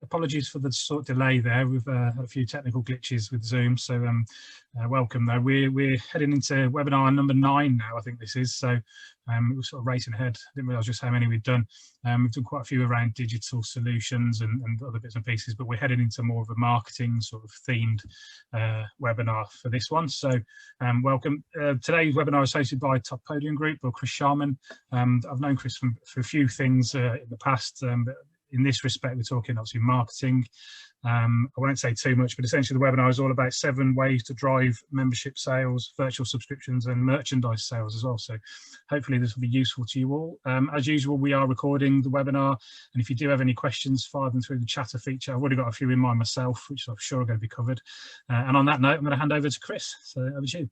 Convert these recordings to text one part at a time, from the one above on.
apologies for the sort of delay there. We've had a few technical glitches with Zoom, so welcome though. We're heading into webinar number 9 now, I think this is. So we're sort of racing ahead. Didn't realise just how many we'd done. We've done quite a few around digital solutions and other bits and pieces, but we're heading into more of a marketing sort of themed webinar for this one. So welcome. Today's webinar is hosted by Topodium Group, or Chris Sharman. I've known Chris for a few things in the past, but in this respect, we're talking obviously marketing. I won't say too much, but essentially the webinar is all about 7 ways to drive membership sales, virtual subscriptions and merchandise sales as well. So hopefully this will be useful to you all. As usual, we are recording the webinar, and if you do have any questions, fire them through the chatter feature. I've already got a few in mind myself, which I'm sure are going to be covered. And on that note, I'm going to hand over to Chris. So over to you.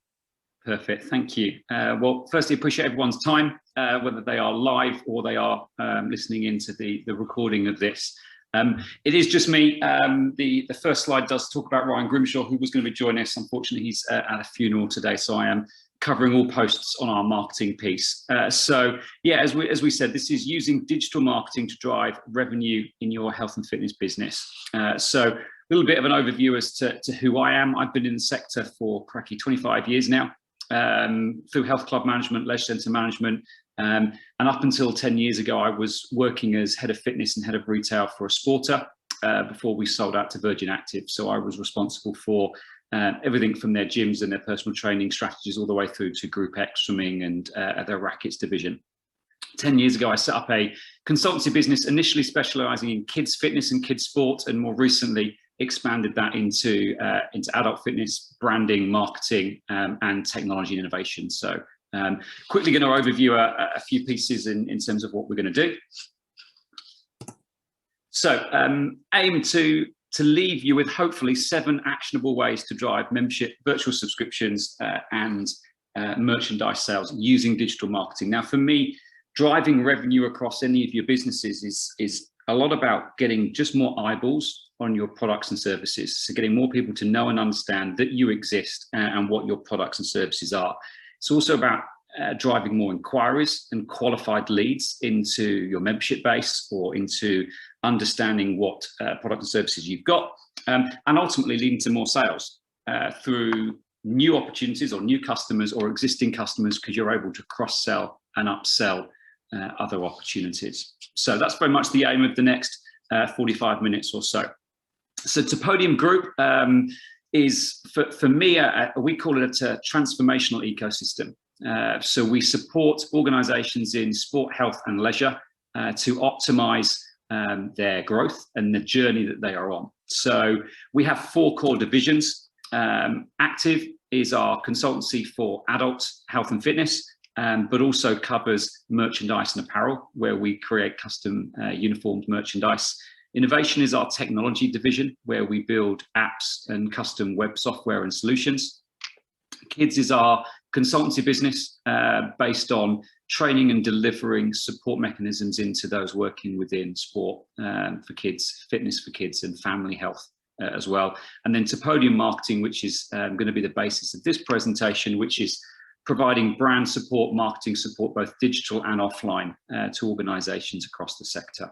Perfect, thank you. Well, firstly, appreciate everyone's time, whether they are live or they are listening into the recording of this. It is just me. The first slide does talk about Ryan Grimshaw, who was going to be joining us. Unfortunately, he's at a funeral today, so I am covering all posts on our marketing piece. So yeah, as we said, this is using digital marketing to drive revenue in your health and fitness business. So a little bit of an overview as to who I am. I've been in the sector for cracky 25 years now. Through health club management, leisure centre management, and up until 10 years ago, I was working as head of fitness and head of retail for a sporter before we sold out to Virgin Active. So I was responsible for everything from their gyms and their personal training strategies all the way through to Group X swimming and their rackets division. 10 years ago, I set up a consultancy business, initially specialising in kids fitness and kids sport, and more recently expanded that into adult fitness, branding, marketing, and technology and innovation. So quickly going to overview a few pieces in terms of what we're going to do. So aim to leave you with hopefully 7 actionable ways to drive membership, virtual subscriptions, and merchandise sales using digital marketing. Now, for me, driving revenue across any of your businesses is a lot about getting just more eyeballs on your products and services. So getting more people to know and understand that you exist and what your products and services are. It's also about driving more inquiries and qualified leads into your membership base or into understanding what product and services you've got, and ultimately leading to more sales through new opportunities or new customers or existing customers, because you're able to cross-sell and upsell other opportunities. So that's very much the aim of the next 45 minutes or so. So Topodium Group is, for me, we call it a transformational ecosystem. So we support organisations in sport, health and leisure to optimise their growth and the journey that they are on. So we have 4 core divisions. Active is our consultancy for adult health and fitness, but also covers merchandise and apparel, where we create custom uniformed merchandise. Innovation is our technology division, where we build apps and custom web software and solutions. Kids is our consultancy business based on training and delivering support mechanisms into those working within sport for kids, fitness for kids, and family health as well. And then Topodium Marketing, which is going to be the basis of this presentation, which is providing brand support, marketing support, both digital and offline, to organisations across the sector.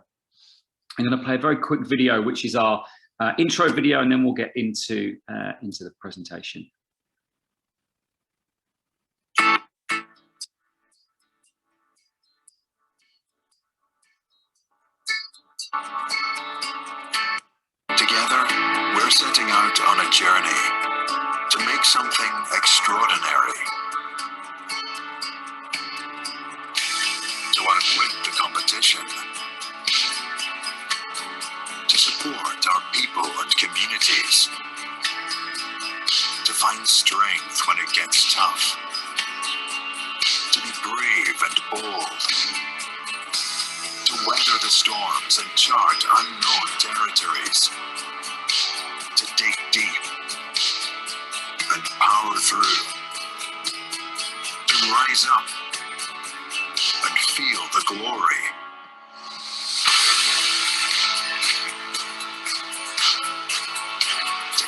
I'm going to play a very quick video, which is our intro video, and then we'll get into the presentation. Together, we're setting out on a journey to make something extraordinary, to outwit the competition, to support our people and communities, to find strength when it gets tough, to be brave and bold, to weather the storms and chart unknown territories, to dig deep and power through, to rise up and feel the glory.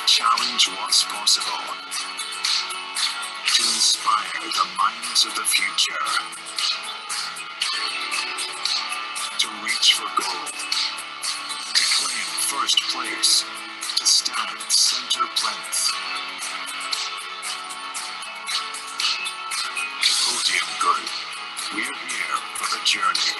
Challenge what's possible, to inspire the minds of the future, to reach for gold, to claim first place to stand center plinth. Topodium Group, we're here for the journey.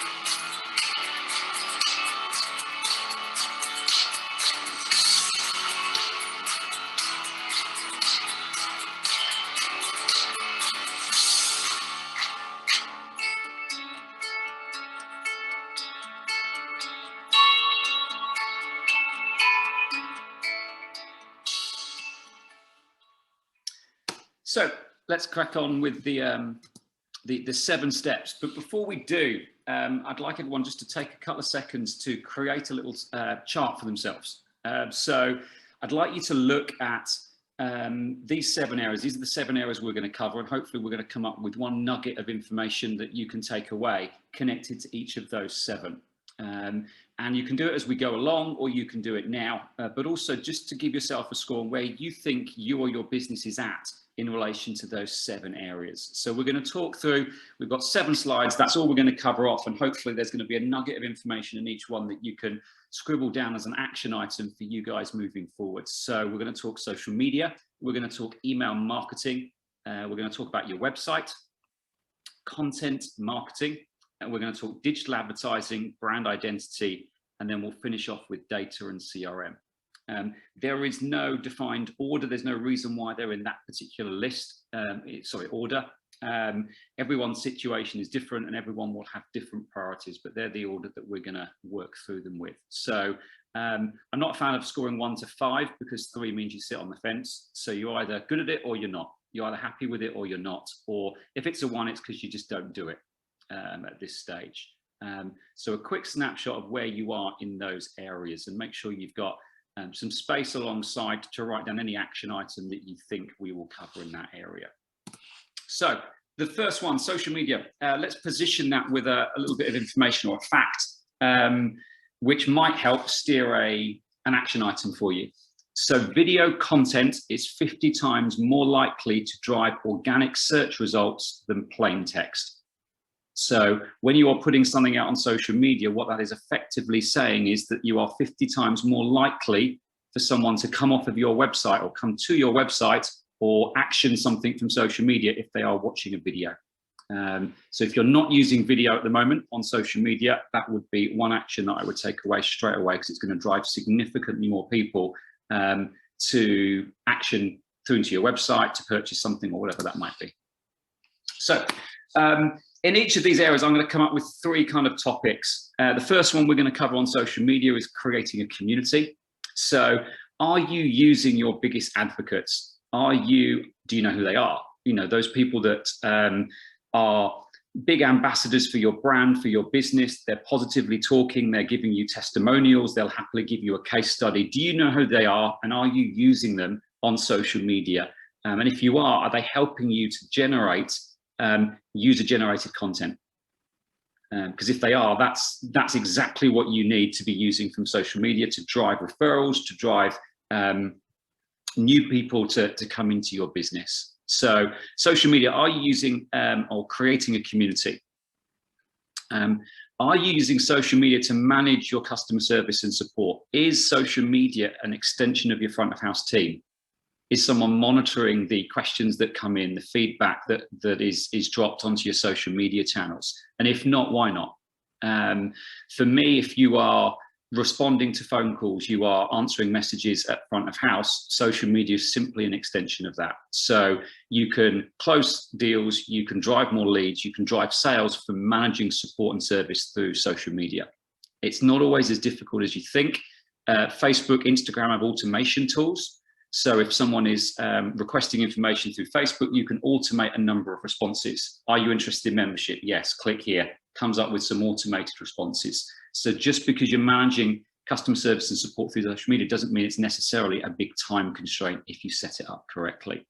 So let's crack on with the 7 steps. But before we do, I'd like everyone just to take a couple of seconds to create a little chart for themselves. So I'd like you to look at these 7 areas. These are the 7 areas we're going to cover, and hopefully we're going to come up with one nugget of information that you can take away connected to each of those 7. And you can do it as we go along, or you can do it now, but also just to give yourself a score on where you think you or your business is at in relation to those 7 areas. So we're going to talk through, we've got 7 slides, that's all we're going to cover off, and hopefully there's going to be a nugget of information in each one that you can scribble down as an action item for you guys moving forward. So we're going to talk social media, we're going to talk email marketing, we're going to talk about your website, content marketing, and we're going to talk digital advertising, brand identity, and then we'll finish off with data and CRM. There is no defined order. There's no reason why they're in that particular list, order. Everyone's situation is different and everyone will have different priorities, but they're the order that we're going to work through them with. So I'm not a fan of scoring 1 to 5 because 3 means you sit on the fence. So you're either good at it or you're not. You're either happy with it or you're not. Or if it's a 1, it's because you just don't do it at this stage. So a quick snapshot of where you are in those areas, and make sure you've got some space alongside to write down any action item that you think we will cover in that area. So the first one, social media, let's position that with a little bit of information or a fact, which might help steer an action item for you. So video content is 50 times more likely to drive organic search results than plain text. So when you are putting something out on social media, what that is effectively saying is that you are 50 times more likely for someone to come off of your website or come to your website or action something from social media if they are watching a video. So if you're not using video at the moment on social media, that would be one action that I would take away straight away, because it's going to drive significantly more people to action through to your website to purchase something or whatever that might be. So in each of these areas, I'm going to come up with 3 kind of topics. The first one we're going to cover on social media is creating a community. So are you using your biggest advocates? Do you know who they are? You know, those people that are big ambassadors for your brand, for your business. They're positively talking, they're giving you testimonials, they'll happily give you a case study. Do you know who they are, and are you using them on social media? And if you are they helping you to generate user-generated content? Because if they are, that's exactly what you need to be using from social media to drive referrals, to drive new people to come into your business. So social media, are you using or creating a community? Are you using social media to manage your customer service and support? Is social media an extension of your front of house team? Is someone monitoring the questions that come in, the feedback that is dropped onto your social media channels? And if not, why not? For me, if you are responding to phone calls, you are answering messages at front of house, social media is simply an extension of that. So you can close deals, you can drive more leads, you can drive sales from managing support and service through social media. It's not always as difficult as you think. Facebook, Instagram have automation tools. So if someone is requesting information through Facebook, you can automate a number of responses. Are you interested in membership? Yes, click here. Comes up with some automated responses. So just because you're managing customer service and support through social media doesn't mean it's necessarily a big time constraint if you set it up correctly.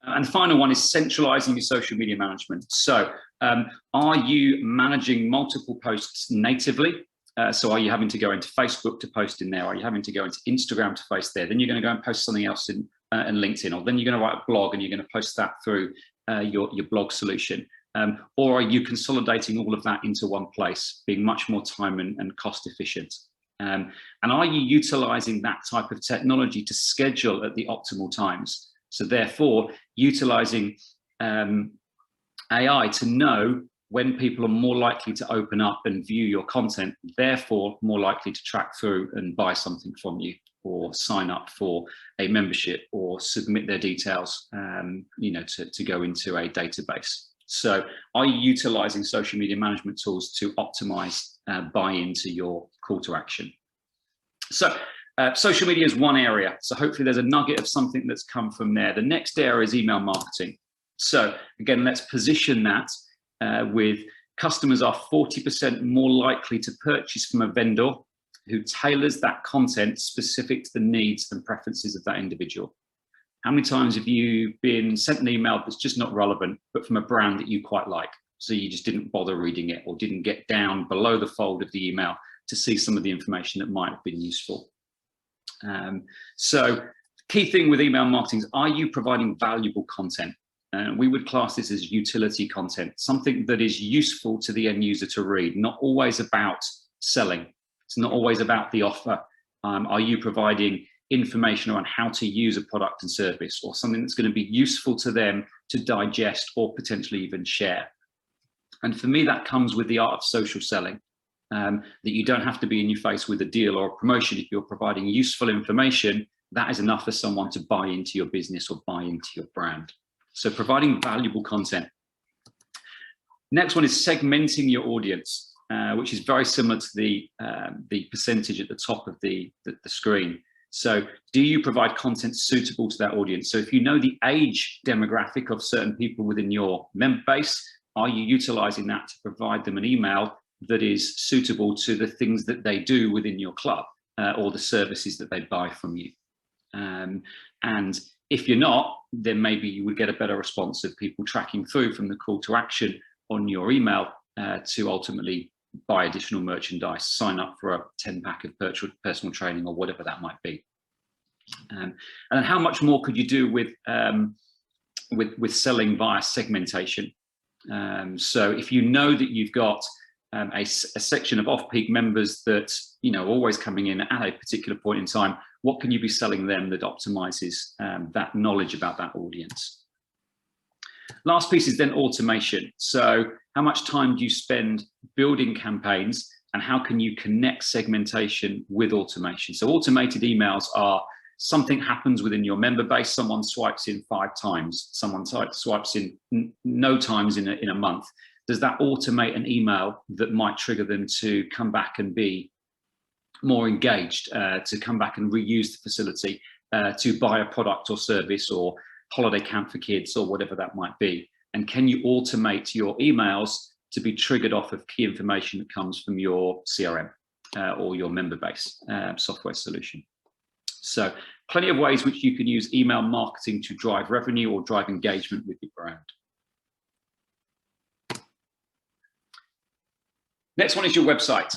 And the final one is centralizing your social media management. So are you managing multiple posts natively? So are you having to go into Facebook to post in there? Are you having to go into Instagram to post there? Then you're going to go and post something else in LinkedIn, or then you're going to write a blog and you're going to post that through your blog solution. Or are you consolidating all of that into one place, being much more time and cost efficient? And are you utilizing that type of technology to schedule at the optimal times? So therefore, utilizing AI to know when people are more likely to open up and view your content, therefore more likely to track through and buy something from you, or sign up for a membership, or submit their details, you know, to go into a database. So are you utilizing social media management tools to optimize buy into your call to action? So social media is one area. So hopefully there's a nugget of something that's come from there. The next area is email marketing. So again, let's position that with customers are 40% more likely to purchase from a vendor who tailors that content specific to the needs and preferences of that individual. How many times have you been sent an email that's just not relevant, but from a brand that you quite like? So you just didn't bother reading it, or didn't get down below the fold of the email to see some of the information that might have been useful. So key thing with email marketing is, are you providing valuable content? We would class this as utility content, something that is useful to the end user to read, not always about selling. It's not always about the offer. Are you providing information on how to use a product and service, or something that's going to be useful to them to digest or potentially even share? And for me, that comes with the art of social selling, that you don't have to be in your face with a deal or a promotion. If you're providing useful information, that is enough for someone to buy into your business or buy into your brand. So providing valuable content. Next one is segmenting your audience, which is very similar to the percentage at the top of the screen. So do you provide content suitable to that audience? So if you know the age demographic of certain people within your member base, are you utilizing that to provide them an email that is suitable to the things that they do within your club, or the services that they buy from you? And if you're not, then maybe you would get a better response of people tracking through from the call to action on your email to ultimately buy additional merchandise, sign up for a 10-pack of personal training, or whatever that might be. And then how much more could you do with selling via segmentation? So if you know that you've got a section of off-peak members that, you know, are always coming in at a particular point in time, what can you be selling them that optimizes that knowledge about that audience? Last piece is then automation. So how much time do you spend building campaigns, and how can you connect segmentation with automation? So automated emails are something happens within your member base. Someone swipes in 5 times, someone swipes in no times in a month. Does that automate an email that might trigger them to come back and be more engaged, to come back and reuse the facility, to buy a product or service, or holiday camp for kids, or whatever that might be? And can you automate your emails to be triggered off of key information that comes from your CRM or your member base software solution? So plenty of ways which you can use email marketing to drive revenue or drive engagement with your brand. Next one is your website.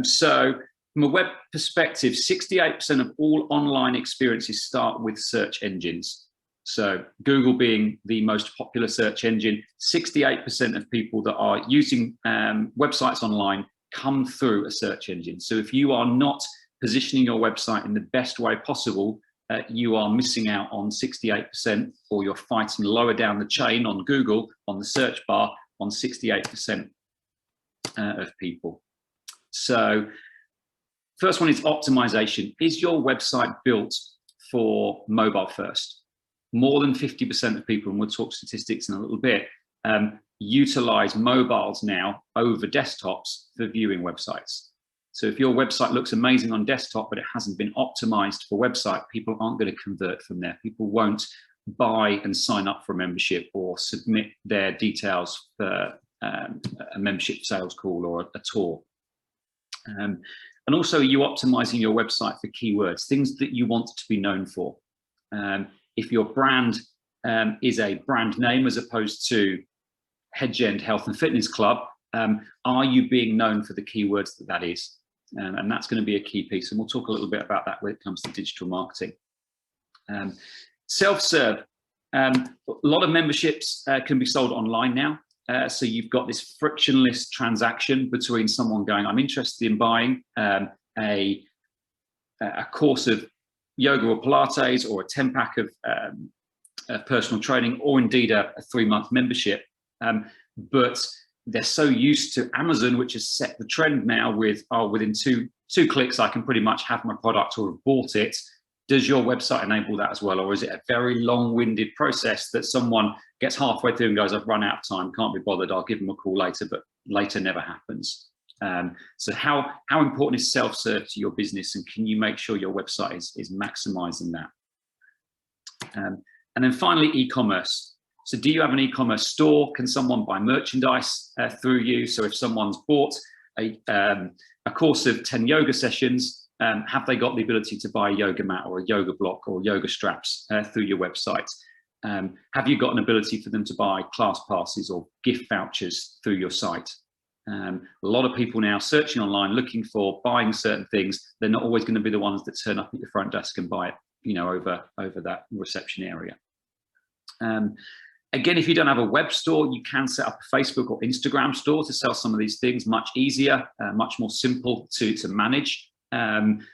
So from a web perspective, 68% of all online experiences start with search engines. So Google being the most popular search engine, 68% of people that are using websites online come through a search engine. So if you are not positioning your website in the best way possible, you are missing out on 68%, or you're fighting lower down the chain on Google, on the search bar, on 68% of people. So first one is optimization. Is your website built for mobile first? More than 50% of people, and we'll talk statistics in a little bit, utilize mobiles now over desktops for viewing websites. So if your website looks amazing on desktop, but it hasn't been optimized for website, people aren't going to convert from there. People won't buy and sign up for a membership, or submit their details for a membership sales call or a tour. And also, are you optimizing your website for keywords, things that you want to be known for? If your brand is a brand name as opposed to Hedge End Health and Fitness Club, are you being known for the keywords that is? And that's going to be a key piece. And we'll talk a little bit about that when it comes to digital marketing. Self-serve. A lot of memberships can be sold online now. So you've got this frictionless transaction between someone going, I'm interested in buying, and a course of yoga or Pilates, or a 10-pack of personal training, or indeed a 3-month membership. But they're so used to Amazon, which has set the trend now with, oh, within two clicks, I can pretty much have my product or have bought it. Does your website enable that as well? Or is it a very long-winded process that someone gets halfway through and goes, I've run out of time, can't be bothered, I'll give them a call later, but later never happens. So how important is self-serve to your business, and can you make sure your website is maximizing that? And then finally, e-commerce. So do you have an e-commerce store? Can someone buy merchandise through you? So if someone's bought a course of 10 yoga sessions, have they got the ability to buy a yoga mat or a yoga block or yoga straps through your website? Have you got an ability for them to buy class passes or gift vouchers through your site? A lot of people now searching online, looking for buying certain things. They're not always going to be the ones that turn up at your front desk and buy it, you know, over that reception area. Again, if you don't have a web store, you can set up a Facebook or Instagram store to sell some of these things. Much easier, much more simple to manage.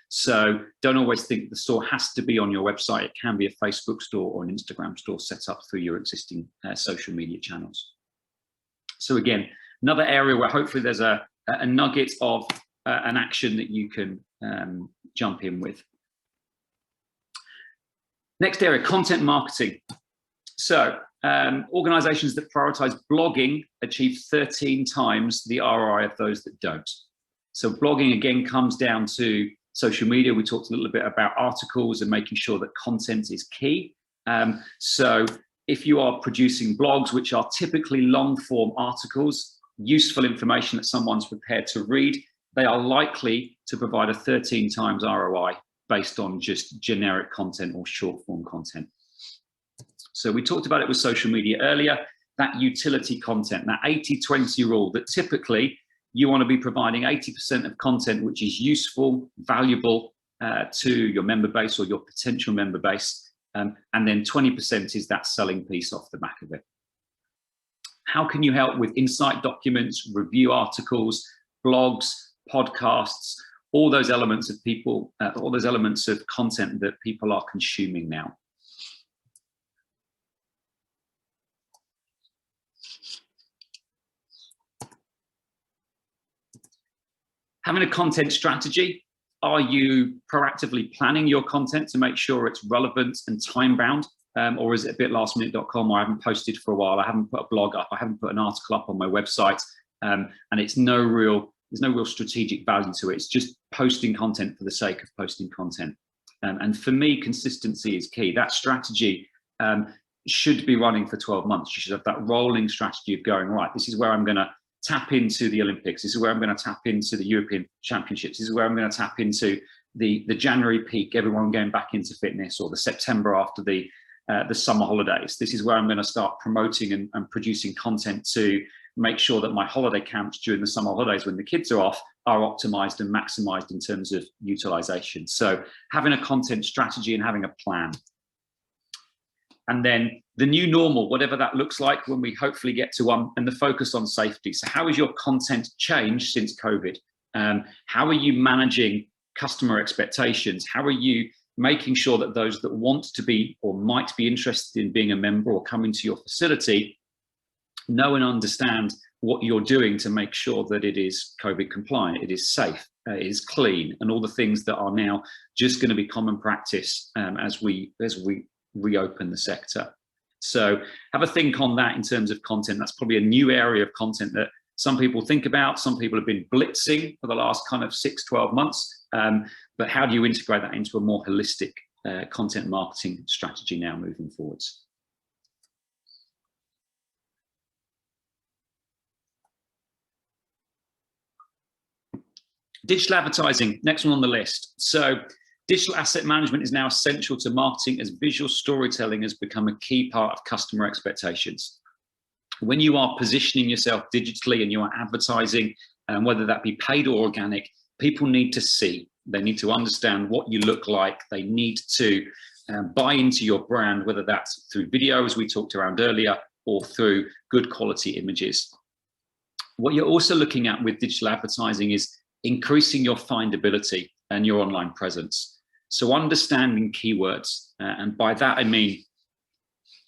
So don't always think the store has to be on your website. It can be a Facebook store or an Instagram store set up through your existing social media channels. So again, another area where hopefully there's a nugget of an action that you can jump in with. Next area, content marketing. So organizations that prioritize blogging achieve 13 times the ROI of those that don't. So blogging again comes down to social media. We talked a little bit about articles and making sure that content is key. So if you are producing blogs, which are typically long form articles, useful information that someone's prepared to read, they are likely to provide a 13 times ROI based on just generic content or short form content. So we talked about it with social media earlier, that utility content, that 80-20 rule, that typically you want to be providing 80% of content which is useful, valuable to your member base or your potential member base, and then 20% is that selling piece off the back of it. How can you help with insight documents, review articles, blogs, podcasts, all those elements of people, all those elements of content that people are consuming now? Having a content strategy. Are you proactively planning your content to make sure it's relevant and time-bound? Or is it a bit lastminute.com where I haven't posted for a while, I haven't put a blog up, I haven't put an article up on my website, and there's no real strategic value to it. It's just posting content for the sake of posting content. And for me, consistency is key. That strategy should be running for 12 months. You should have that rolling strategy of going, right, this is where I'm going to tap into the Olympics. This is where I'm going to tap into the European Championships. This is where I'm going to tap into the January peak, everyone going back into fitness, or the September after the summer holidays. This is where I'm going to start promoting and producing content to make sure that my holiday camps during the summer holidays when the kids are off are optimized and maximized in terms of utilization. So having a content strategy and having a plan. And then the new normal, whatever that looks like when we hopefully get to one, and the focus on safety. So how has your content changed since COVID? How are you managing customer expectations? How are you making sure that those that want to be or might be interested in being a member or coming to your facility know and understand what you're doing to make sure that it is COVID compliant, it is safe, it is clean, and all the things that are now just going to be common practice as we reopen the sector. So have a think on that in terms of content. That's probably a new area of content that some people think about. Some people have been blitzing for the last kind of 6-12 months. But how do you integrate that into a more holistic content marketing strategy now moving forwards? Digital advertising, next one on the list. So digital asset management is now essential to marketing, as visual storytelling has become a key part of customer expectations. When you are positioning yourself digitally and you are advertising, whether that be paid or organic, people need to see. They need to understand what you look like. They need to buy into your brand, whether that's through video, as we talked around earlier, or through good quality images. What you're also looking at with digital advertising is increasing your findability. and your online presence. So understanding keywords, and by that I mean,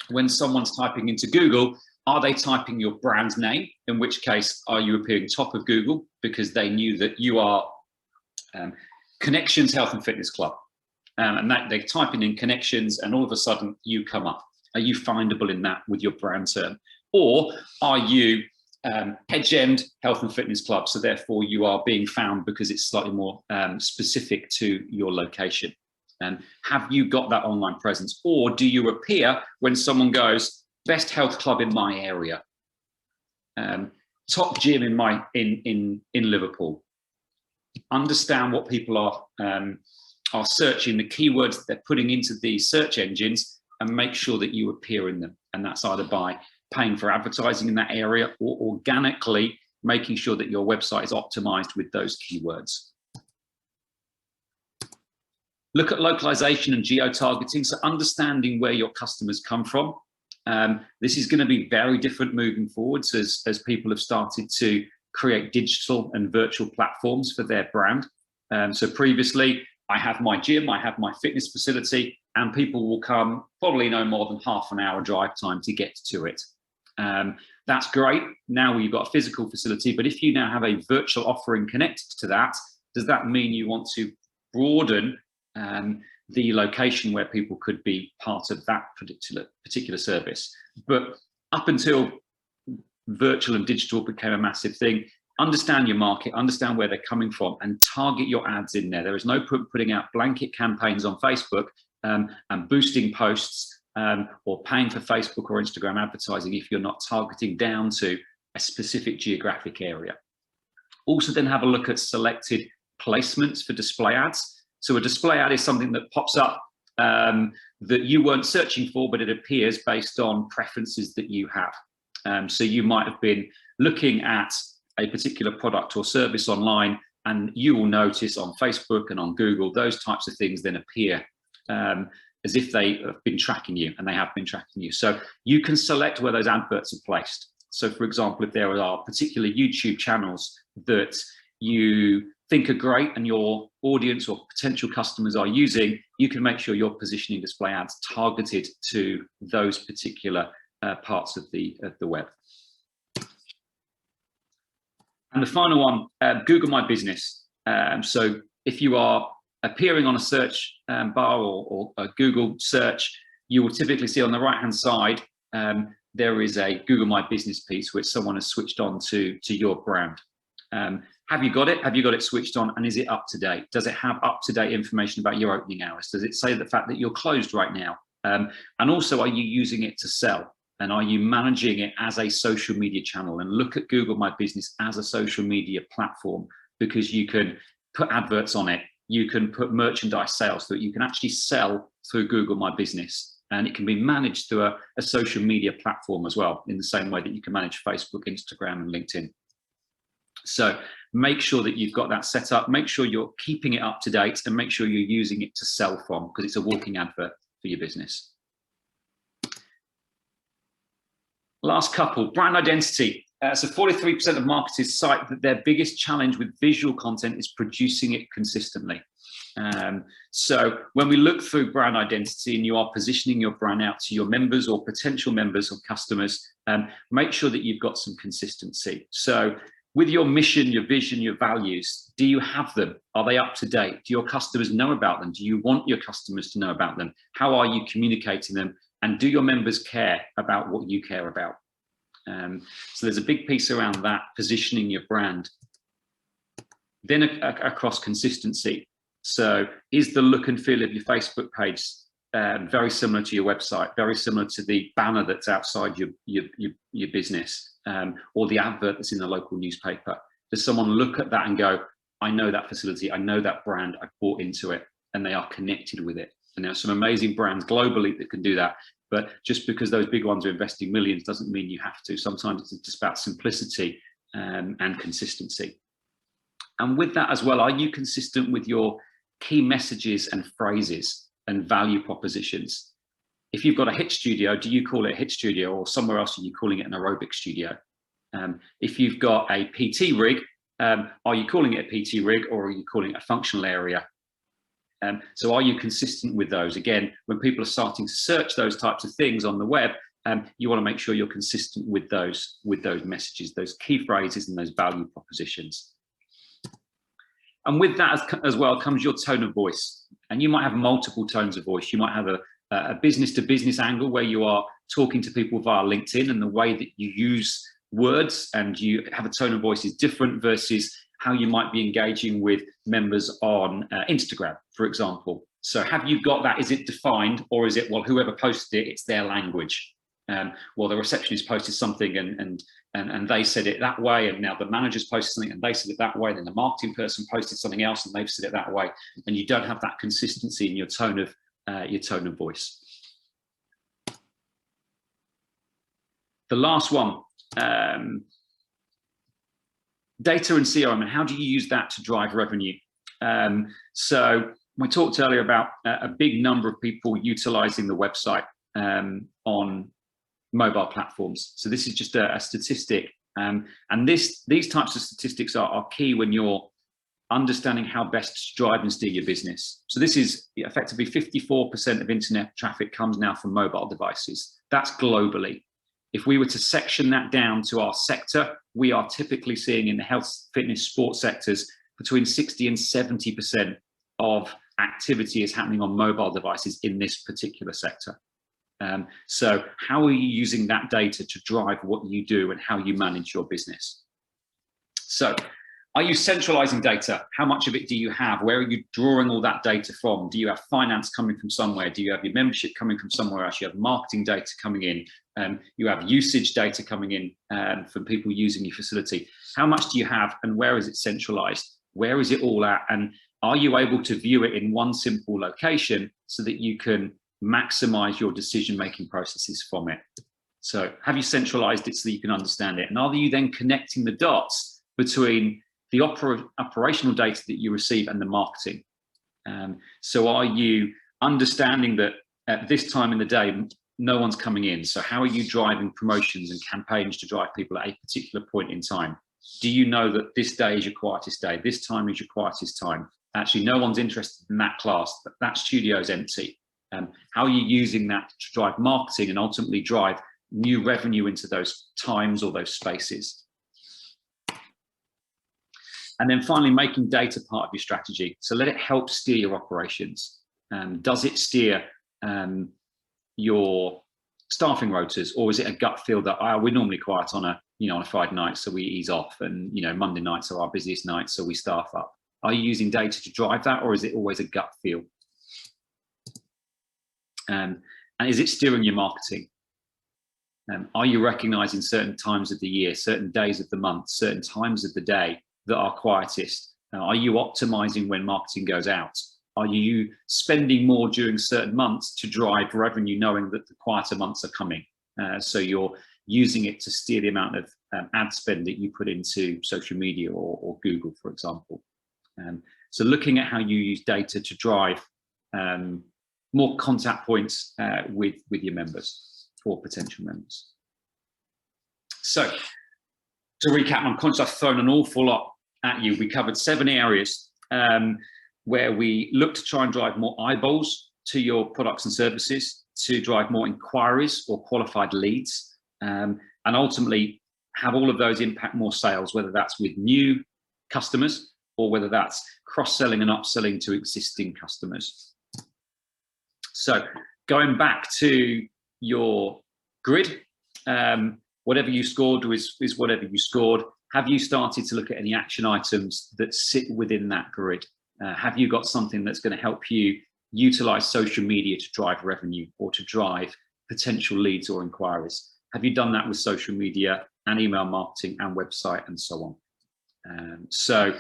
when someone's typing into Google, are they typing your brand name? In which case, are you appearing top of Google because they knew that you are Connections Health and Fitness Club, and that they're typing in Connections, and all of a sudden you come up. Are you findable in that with your brand term, or are you Hedge End Health and Fitness Club, so therefore you are being found because it's slightly more specific to your location? And have you got that online presence, or do you appear when someone goes best health club in my area, top gym in Liverpool? Understand what people are searching, the keywords that they're putting into these search engines, and make sure that you appear in them. And that's either by paying for advertising in that area or organically making sure that your website is optimized with those keywords. Look at localization and geo-targeting, so understanding where your customers come from. This is going to be very different moving forwards as people have started to create digital and virtual platforms for their brand. So previously, I have my gym, I have my fitness facility, and people will come probably no more than half an hour drive time to get to it. That's great. Now you've got a physical facility, but if you now have a virtual offering connected to that, does that mean you want to broaden the location where people could be part of that particular service? But up until virtual and digital became a massive thing, understand your market, understand where they're coming from, and target your ads in there. There is no point putting out blanket campaigns on Facebook and boosting posts or paying for Facebook or Instagram advertising if you're not targeting down to a specific geographic area. Also then have a look at selected placements for display ads. So a display ad is something that pops up that you weren't searching for, but it appears based on preferences that you have. So you might have been looking at a particular product or service online, and you will notice on Facebook and on Google, those types of things then appear as if they have been tracking you, and they have been tracking you. So you can select where those adverts are placed. So for example, if there are particular YouTube channels that you think are great and your audience or potential customers are using, you can make sure you're positioning display ads targeted to those particular parts of the web. And the final one, Google My Business. So if you are appearing on a search bar or a Google search, you will typically see on the right-hand side, there is a Google My Business piece which someone has switched on to your brand. Have you got it? Have you got it switched on, and is it up to date? Does it have up-to-date information about your opening hours? Does it say the fact that you're closed right now? And also, are you using it to sell? And are you managing it as a social media channel? And look at Google My Business as a social media platform, because you can put adverts on it. You can put merchandise sales, so that you can actually sell through Google My Business. And it can be managed through a social media platform as well, in the same way that you can manage Facebook, Instagram, and LinkedIn. So make sure that you've got that set up, make sure you're keeping it up to date, and make sure you're using it to sell from, because it's a walking advert for your business. Last couple, brand identity. So 43% of marketers cite that their biggest challenge with visual content is producing it consistently. So when we look through brand identity and you are positioning your brand out to your members or potential members or customers, make sure that you've got some consistency. So with your mission, your vision, your values, do you have them? Are they up to date? Do your customers know about them? Do you want your customers to know about them? How are you communicating them? And do your members care about what you care about? So there's a big piece around that, positioning your brand. Then across consistency. So is the look and feel of your Facebook page very similar to your website, very similar to the banner that's outside your business, or the advert that's in the local newspaper? Does someone look at that and go, I know that facility, I know that brand, I bought into it, and they are connected with it? And there are some amazing brands globally that can do that. But just because those big ones are investing millions doesn't mean you have to. Sometimes it's just about simplicity and consistency. And with that as well, are you consistent with your key messages and phrases and value propositions? If you've got a HIIT studio, do you call it a HIIT studio, or somewhere else are you calling it an aerobic studio? If you've got a PT rig, Are you calling it a PT rig, or are you calling it a functional area? So are you consistent with those? Again, when people are starting to search those types of things on the web, you want to make sure you're consistent with those messages, those key phrases and those value propositions. And with that as well comes your tone of voice. And you might have multiple tones of voice. You might have a business-to-business angle where you are talking to people via LinkedIn, and the way that you use words and you have a tone of voice is different versus how you might be engaging with members on Instagram, for example. So have you got that? Is it defined, or is it, well, whoever posted it, it's their language? Well, the receptionist posted something and they said it that way, and now the manager's posted something and they said it that way, then the marketing person posted something else and they've said it that way, and you don't have that consistency in your tone of voice. The last one, data and CRM, and how do you use that to drive revenue? So we talked earlier about a big number of people utilizing the website on mobile platforms. So this is just a statistic, and these types of statistics are key when you're understanding how best to drive and steer your business. So this is effectively 54% of internet traffic comes now from mobile devices. That's globally. If we were to section that down to our sector, we are typically seeing in the health, fitness, sports sectors between 60 and 70% of activity is happening on mobile devices in this particular sector. So how are you using that data to drive what you do and how you manage your business? So are you centralizing data? How much of it do you have? Where are you drawing all that data from? Do you have finance coming from somewhere? Do you have your membership coming from somewhere else? You have marketing data coming in. You have usage data coming in from people using your facility. How much do you have, and where is it centralized? Where is it all at? And are you able to view it in one simple location so that you can maximize your decision-making processes from it? So have you centralized it so that you can understand it? And are you then connecting the dots between the operational data that you receive and the marketing? So are you understanding that at this time in the day, no one's coming in? So how are you driving promotions and campaigns to drive people at a particular point in time? Do you know that this day is your quietest day? This time is your quietest time. Actually, no one's interested in that class. That studio's empty. How are you using that to drive marketing and ultimately drive new revenue into those times or those spaces? And then finally, making data part of your strategy. So let it help steer your operations. Does it steer your staffing rotas, or is it a gut feel that we're normally quiet on a Friday night, so we ease off, and Monday nights are our busiest nights, so we staff up? Are you using data to drive that, or is it always a gut feel? And is it steering your marketing? Are you recognizing certain times of the year, certain days of the month, certain times of the day that are quietest? Are you optimizing when marketing goes out? Are you spending more during certain months to drive revenue, knowing that the quieter months are coming? So you're using it to steer the amount of ad spend that you put into social media or Google, for example. So looking at how you use data to drive more contact points with your members or potential members. So to recap, I'm conscious I've thrown an awful lot at you. We covered 7 areas where we look to try and drive more eyeballs to your products and services, to drive more inquiries or qualified leads, and ultimately have all of those impact more sales, whether that's with new customers or whether that's cross-selling and upselling to existing customers. So going back to your grid, whatever you scored is whatever you scored. Have you started to look at any action items that sit within that grid? Have you got something that's going to help you utilize social media to drive revenue or to drive potential leads or inquiries? Have you done that with social media and email marketing and website and so on? So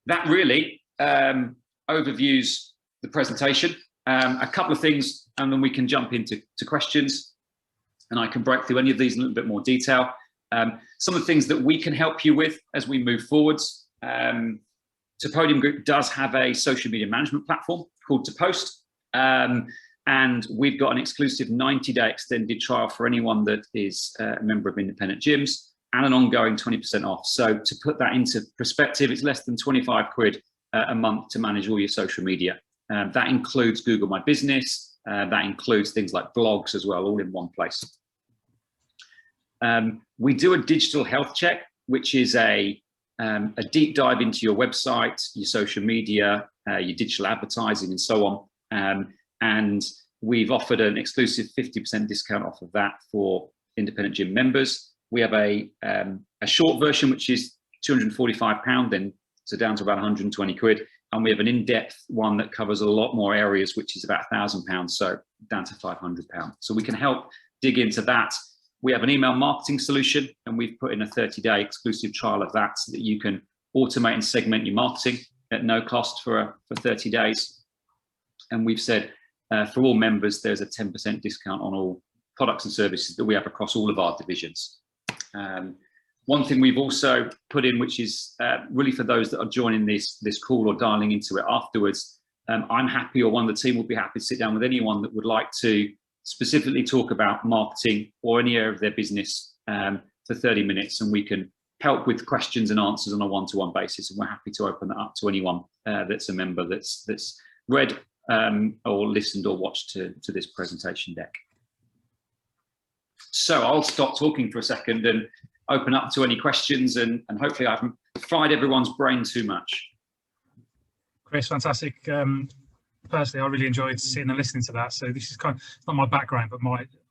that really overviews the presentation. A couple of things, and then we can jump into questions, and I can break through any of these in a little bit more detail. Some of the things that we can help you with as we move forwards. Topodium Group does have a social media management platform called Topost, and we've got an exclusive 90-day extended trial for anyone that is a member of Independent Gyms. and an ongoing 20% off. So to put that into perspective, it's less than 25 quid a month to manage all your social media. That includes Google My Business. That includes things like blogs as well, all in one place. We do a digital health check, which is a deep dive into your website, your social media, your digital advertising, and so on. And we've offered an exclusive 50% discount off of that for independent gym members. We have a short version, which is £245, then so down to about 120 quid. And we have an in-depth one that covers a lot more areas, which is about £1,000, so down to £500. So we can help dig into that. We have an email marketing solution, and we've put in a 30-day exclusive trial of that so that you can automate and segment your marketing at no cost for 30 days. And we've said for all members, there's a 10% discount on all products and services that we have across all of our divisions. One thing we've also put in, which is really for those that are joining this call or dialing into it afterwards, I'm happy, or one of the team will be happy to sit down with anyone that would like to specifically talk about marketing or any area of their business for 30 minutes, and we can help with questions and answers on a one-to-one basis. And we're happy to open that up to anyone that's a member that's read or listened or watched to this presentation deck. So I'll stop talking for a second and open up to any questions, and hopefully I haven't fried everyone's brain too much. Chris, fantastic. Personally, I really enjoyed sitting and listening to that. So this is kind of not my background, but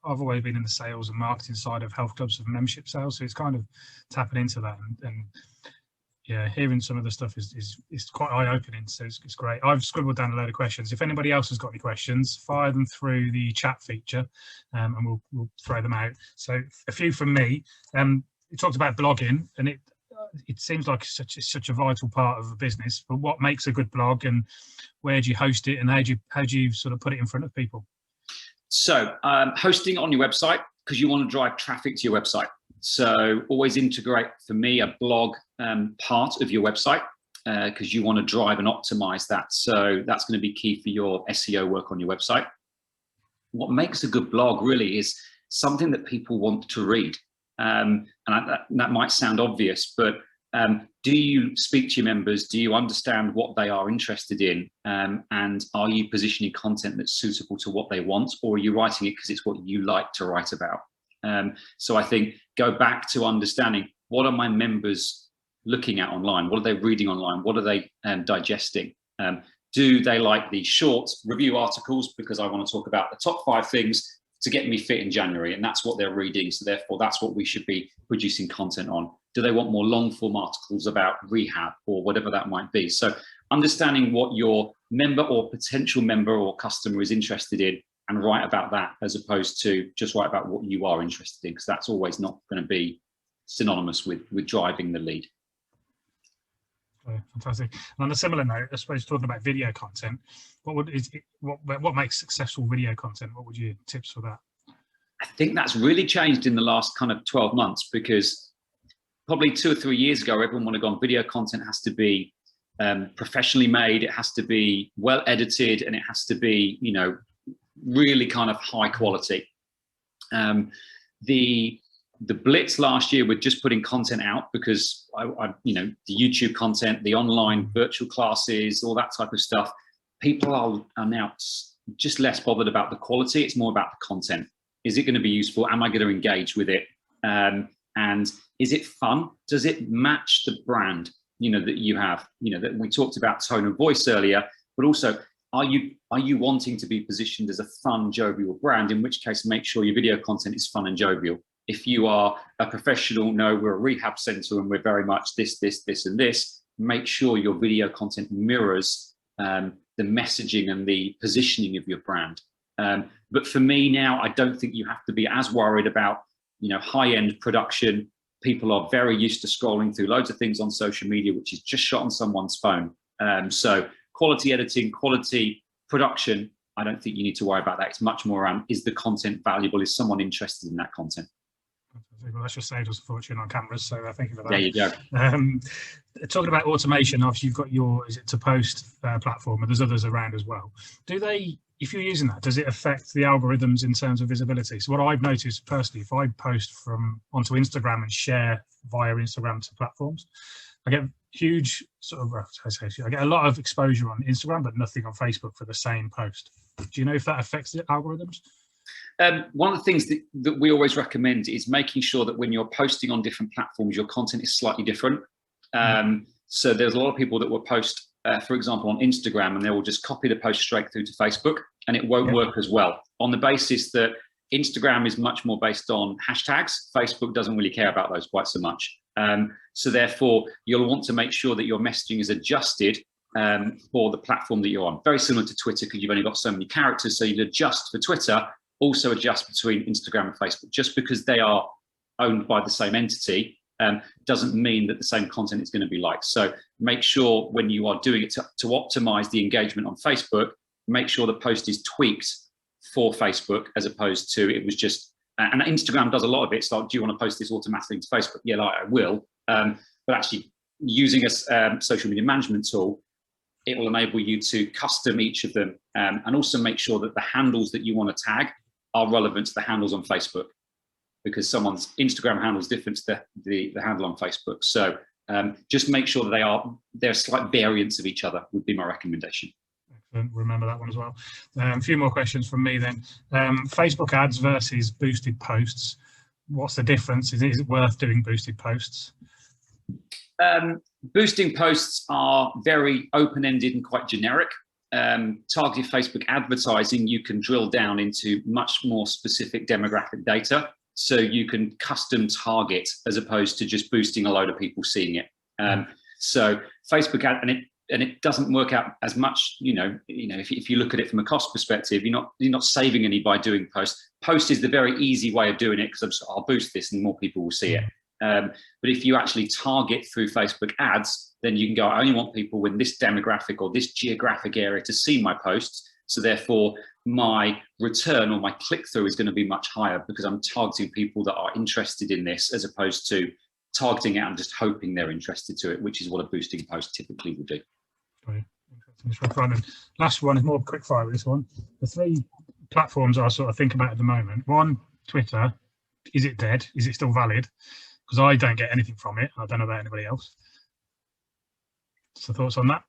I've always been in the sales and marketing side of health clubs and membership sales. So it's kind of tapping into that, and yeah, hearing some of the stuff is quite eye-opening. So it's great. I've scribbled down a load of questions. If anybody else has got any questions, fire them through the chat feature, and we'll throw them out. So a few from me. You talked about blogging, and it seems like such a vital part of a business. But what makes a good blog, and where do you host it, and how do you sort of put it in front of people? So hosting on your website, because you want to drive traffic to your website. So always integrate, for me, a blog part of your website, because you want to drive and optimize that. So that's going to be key for your SEO work on your website. What makes a good blog really is something that people want to read. And that might sound obvious, but do you speak to your members? Do you understand what they are interested in? And are you positioning content that's suitable to what they want, or are you writing it because it's what you like to write about? So I think go back to understanding, what are my members looking at online? What are they reading online? What are they digesting? Do they like the short review articles because I want to talk about the top 5 things to get me fit in January, and that's what they're reading, so therefore that's what we should be producing content on? Do they want more long form articles about rehab or whatever that might be? So understanding what your member or potential member or customer is interested in, and write about that, as opposed to just write about what you are interested in, because that's always not going to be synonymous with driving the lead. Okay, fantastic. And on a similar note, I suppose talking about video content, what makes successful video content? What would your tips for that? I think that's really changed in the last kind of 12 months, because probably 2 or 3 years ago, everyone would have gone, video content has to be professionally made, it has to be well edited, and it has to be, you know, really kind of high quality. The blitz last year with just putting content out, because you know, the YouTube content, the online virtual classes, all that type of stuff, people are now just less bothered about the quality. It's more about the content. Is it going to be useful? Am I going to engage with it? And is it fun? Does it match the brand, you know, that you have? You know, that we talked about tone of voice earlier, but also, are you wanting to be positioned as a fun, jovial brand? In which case, make sure your video content is fun and jovial. If you are a professional, no, we're a rehab center and we're very much this, and this, make sure your video content mirrors the messaging and the positioning of your brand. But for me now, I don't think you have to be as worried about, you know, high-end production. People are very used to scrolling through loads of things on social media, which is just shot on someone's phone. So quality editing, quality production, I don't think you need to worry about that. It's much more around, is the content valuable? Is someone interested in that content? Well, that's just saved us a fortune on cameras, so thank you for that. There you go. Talking about automation, obviously you've got your, is it To Post platform, and there's others around as well. Do they, if you're using that, does it affect the algorithms in terms of visibility? So what I've noticed personally, if I post onto Instagram and share via Instagram to platforms, I get huge sort of, I get a lot of exposure on Instagram, but nothing on Facebook for the same post. Do you know if that affects the algorithms? One of the things that we always recommend is making sure that when you're posting on different platforms, your content is slightly different. So there's a lot of people that will post, for example, on Instagram, and they will just copy the post straight through to Facebook, and it won't work as well, on the basis that Instagram is much more based on hashtags. Facebook doesn't really care about those quite so much. So therefore, you'll want to make sure that your messaging is adjusted for the platform that you're on. Very similar to Twitter, because you've only got so many characters, so you'd adjust for Twitter, also adjust between Instagram and Facebook. Just because they are owned by the same entity doesn't mean that the same content is going to be liked. So make sure when you are doing it to optimize the engagement on Facebook, make sure the post is tweaked for Facebook, as opposed to it was just, and Instagram does a lot of it. It's like, do you want to post this automatically to Facebook? Yeah, like I will. But actually using a social media management tool, it will enable you to custom each of them, and also make sure that the handles that you want to tag are relevant to the handles on Facebook, because someone's Instagram handle is different to the handle on Facebook. So just make sure that they're slight variants of each other would be my recommendation. Excellent. Remember that one as well. A few more questions from me then. Facebook ads versus boosted posts. What's the difference? Is it worth doing boosted posts? Boosting posts are very open-ended and quite generic. Targeted Facebook advertising, you can drill down into much more specific demographic data, so you can custom target as opposed to just boosting a load of people seeing it. So Facebook ad, and it doesn't work out as much. If you look at it from a cost perspective, you're not saving any by doing post. Post is the very easy way of doing it, because I'll boost this and more people will see it. But if you actually target through Facebook ads, then you can go, I only want people in this demographic or this geographic area to see my posts. So therefore, my return or my click-through is going to be much higher, because I'm targeting people that are interested in this, as opposed to targeting it and just hoping they're interested to it, which is what a boosting post typically will do. Interesting. Last one is more quickfire with this one. The three platforms I sort of think about at the moment. One, Twitter. Is it dead? Is it still valid? Because I don't get anything from it. I don't know about anybody else. So thoughts on that?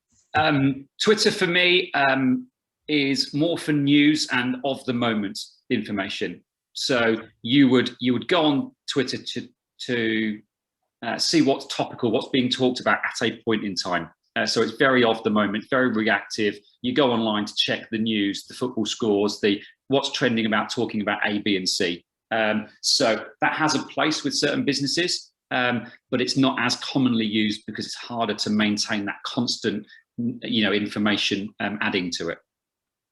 Twitter for me is more for news and of the moment information. So you would go on Twitter to see what's topical, what's being talked about at a point in time. So it's very of the moment, very reactive. You go online to check the news, the football scores, what's trending about, talking about A, B, and C. So that has a place with certain businesses, but it's not as commonly used, because it's harder to maintain that constant, information adding to it.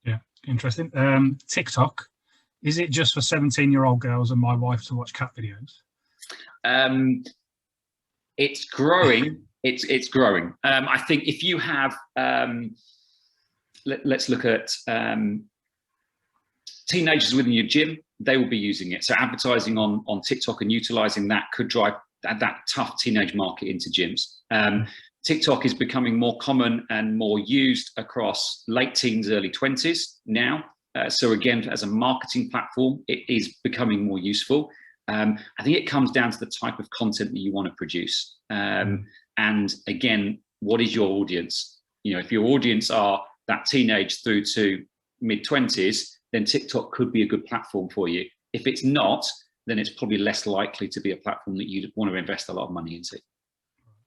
Yeah, interesting. TikTok, is it just for 17-year-old girls and my wife to watch cat videos? It's growing. It's growing. I think if you have, let's look at teenagers within your gym, they will be using it. So advertising on TikTok and utilizing that could drive that tough teenage market into gyms. TikTok is becoming more common and more used across late teens, early 20s now. So again, as a marketing platform, it is becoming more useful. I think it comes down to the type of content that you want to produce. And again, what is your audience? If your audience are that teenage through to mid-20s, then TikTok could be a good platform for you. If it's not, then it's probably less likely to be a platform that you'd want to invest a lot of money into.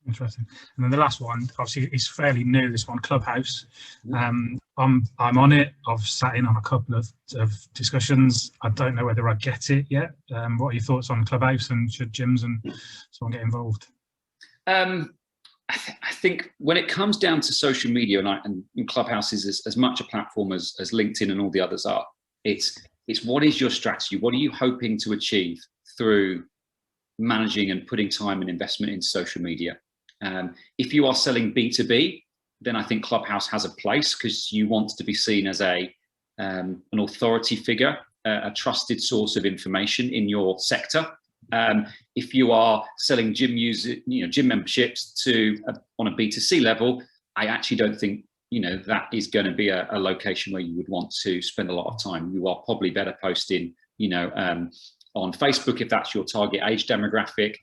Interesting. And then the last one, obviously, is fairly new, this one, Clubhouse. I'm on it. I've sat in on a couple of discussions. I don't know whether I get it yet. What are your thoughts on Clubhouse, and should gyms and so on get involved? I think when it comes down to social media, and Clubhouse is as much a platform as LinkedIn and all the others are, it's what is your strategy? What are you hoping to achieve through managing and putting time and investment into social media? If you are selling B2B, then I think Clubhouse has a place, because you want to be seen as an authority figure, a trusted source of information in your sector. If you are selling gym gym memberships to on a B2C level, I actually don't think that is going to be a location where you would want to spend a lot of time. You are probably better posting, on Facebook if that's your target age demographic,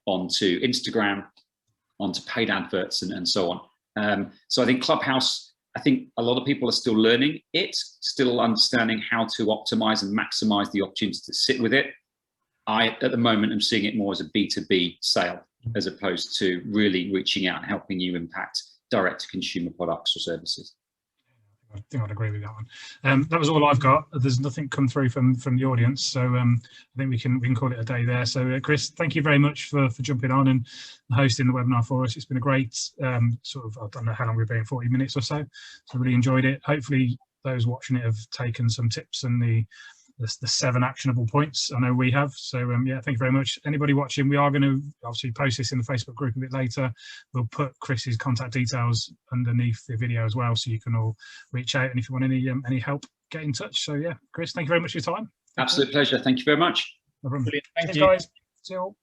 onto Instagram, onto paid adverts, and so on. So I think Clubhouse, I think a lot of people are still learning it, still understanding how to optimize and maximize the opportunity to sit with it. I, at the moment, am seeing it more as a B2B sale, as opposed to really reaching out and helping you impact direct-to-consumer products or services. I think I'd agree with that one. That was all I've got. There's nothing come through from the audience, so I think we can call it a day there. So Chris, thank you very much for jumping on and hosting the webinar for us. It's been a great I don't know how long we've been, 40 minutes or so. So really enjoyed it. Hopefully those watching it have taken some tips and the 7 actionable points. I know we have. So yeah, thank you very much. Anybody watching, we are going to obviously post this in the Facebook group a bit later. We'll put Chris's contact details underneath the video as well, so you can all reach out, and if you want any help, get in touch. So yeah, Chris, thank you very much for your time. Absolute pleasure. Thank you very much. No problem. Brilliant. Thank Cheers, you, guys. See you all.